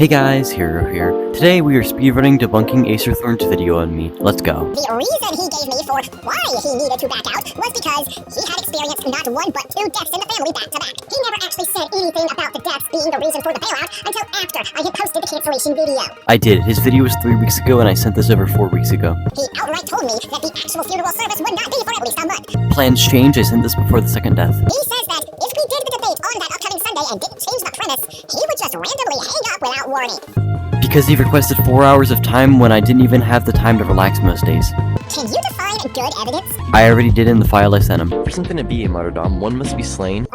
Hey guys, Hero here. Today we are speedrunning debunking Acerthorn's video on me. Let's go. The reason he gave me for why he needed to back out was because he had experienced not one but two deaths in the family back to back. He never actually said anything about the deaths being the reason for the bailout until after I had posted the cancellation video. I did. His video was 3 weeks ago and I sent this over 4 weeks ago. He outright told me that the actual funeral service would not be for at least a month. Plans change. I sent this before the second death. He says that if we did the debate on that upcoming Sunday and didn't change the premise, he would just randomly hang up without warning. Because he requested 4 hours of time when I didn't even have the time to relax most days. Can you define good evidence? I already did in the file I sent him. For something to be a martyrdom, one must be slain.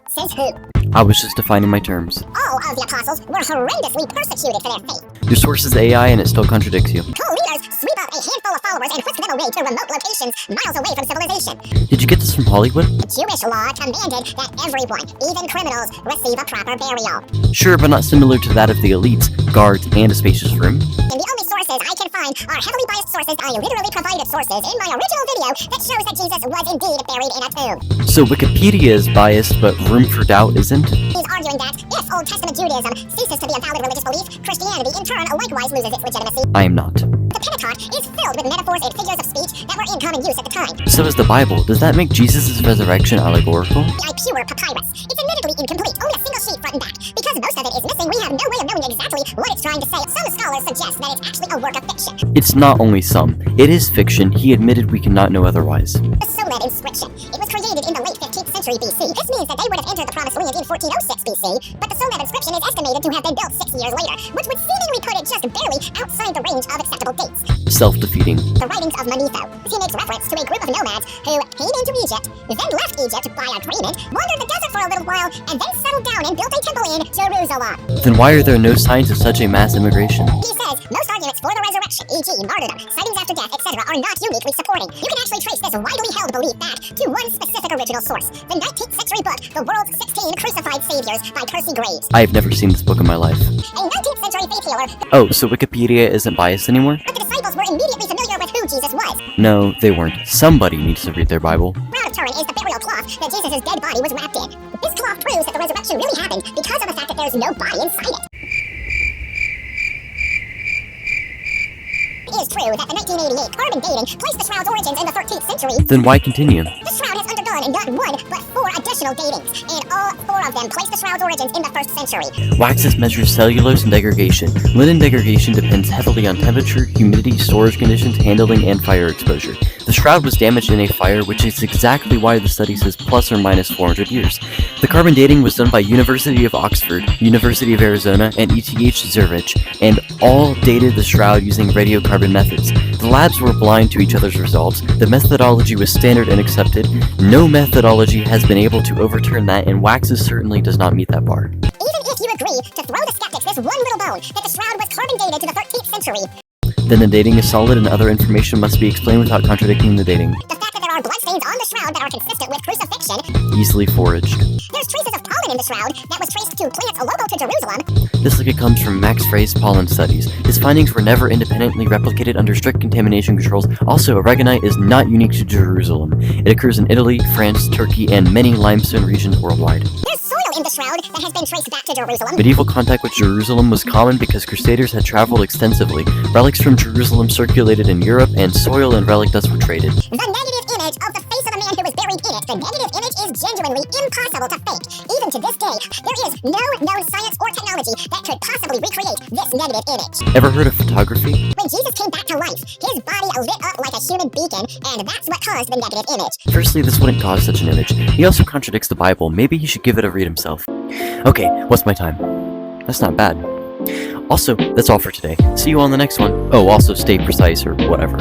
Says who? I was just defining my terms. All of the apostles were horrendously persecuted for their faith. Your source is AI and it still contradicts you. Co-leaders sweep up a handful of followers and whisk them away to remote locations miles away from civilization. Did you get this from Hollywood? Jewish law commanded that everyone, even criminals, receive a proper burial. Sure, but not similar to that of the elites, guards, and a spacious room. And the only sources I can find are heavily biased sources. I literally provided sources in my original video that shows that Jesus was indeed buried in a tomb. So Wikipedia is biased, but room for doubt isn't? He's arguing that if Old Testament Judaism ceases to be a valid religious belief, Christianity in turn likewise loses its legitimacy. I am not. The Pentateuch is filled with metaphors and figures of speech that were in common use at the time. So is the Bible. Does that make Jesus' resurrection allegorical? By pure papyrus. It's admittedly incomplete, only a single sheet front and back. Because most of it is missing, we have no way of knowing exactly what it's trying to say. Some scholars suggest that it's actually a work of fiction. It's not only some. It is fiction. He admitted we cannot know otherwise. The Soled inscription. It was created in the late 15th century BC. This means that they would have entered the Promised Land in 1406 BC, but the Soled inscription is estimated to have been built 6 years later, which would seemingly put it just barely outside the range of acceptable dates. Self-defeating. The writings of Manetho. He makes reference to a group of nomads who came into Egypt, then left Egypt by agreement, wandered the desert for a little while, and then settled down and built a temple in Jerusalem. Then why are there no signs of such a mass immigration? He says most arguments for the resurrection, e.g. martyrdom, sightings after death, etc., are not uniquely supporting. You can actually trace this widely held belief back to one specific original source, the 19th century book, The World's 16 Crucified Saviors by Percy Graves. I have never seen this book in my life. A 19th century faith healer. Oh, so Wikipedia isn't biased anymore? But the disciples were immediately familiar with who Jesus was. No, they weren't. Somebody needs to read their Bible. Shroud of Turin is the burial cloth that Jesus' dead body was wrapped in. This cloth proves that the resurrection really happened because of the fact that there's no body inside it. It is true that the 1988 carbon dating placed the shroud's origins in the 13th century. Then why continue? The shroud has undergone not one, but 4 additional datings, and all 4 of them place the shroud's origins in the 1st century. Waxes measures cellulose and degradation. Linen degradation depends heavily on temperature, humidity, storage conditions, handling, and fire exposure. The shroud was damaged in a fire, which is exactly why the study says plus or minus 400 years. The carbon dating was done by University of Oxford, University of Arizona, and ETH Zurich, and all dated the shroud using radiocarbon methods. The labs were blind to each other's results. The methodology was standard and accepted. No methodology has been able to overturn that, and Waxes certainly does not meet that bar. Even if you agree to throw the skeptics this one little bone, that the shroud was carbon dated to the 13th century, Then the dating is solid and other information must be explained without contradicting the dating. the fact that there are bloodstains on the shroud that are consistent with crucifixion, Easily foraged. there's traces of pollen in the shroud that was traced to plants local to Jerusalem. This link comes from Max Frey's pollen studies. His findings were never independently replicated under strict contamination controls. Also, aragonite is not unique to Jerusalem. It occurs in Italy, France, Turkey, and many limestone regions worldwide. There's soil in the shroud that has been traced back to Jerusalem. Medieval contact with Jerusalem was common because crusaders had traveled extensively. Relics from Jerusalem circulated in Europe, and soil and relic dust were traded. The negative image of the face of the man who was buried in it, the negative image is genuinely impossible to fake. Even to this day, there is no known science or technology that could possibly recreate this negative image. Ever heard of photography? When Jesus came back to life, his body lit up like a human beacon, and that's what caused the negative image. Firstly, this wouldn't cause such an image. He also contradicts the Bible. Maybe he should give it a read himself. Okay, what's my time? That's not bad. Also, that's all for today. See you on the next one. Oh, also stay precise or whatever.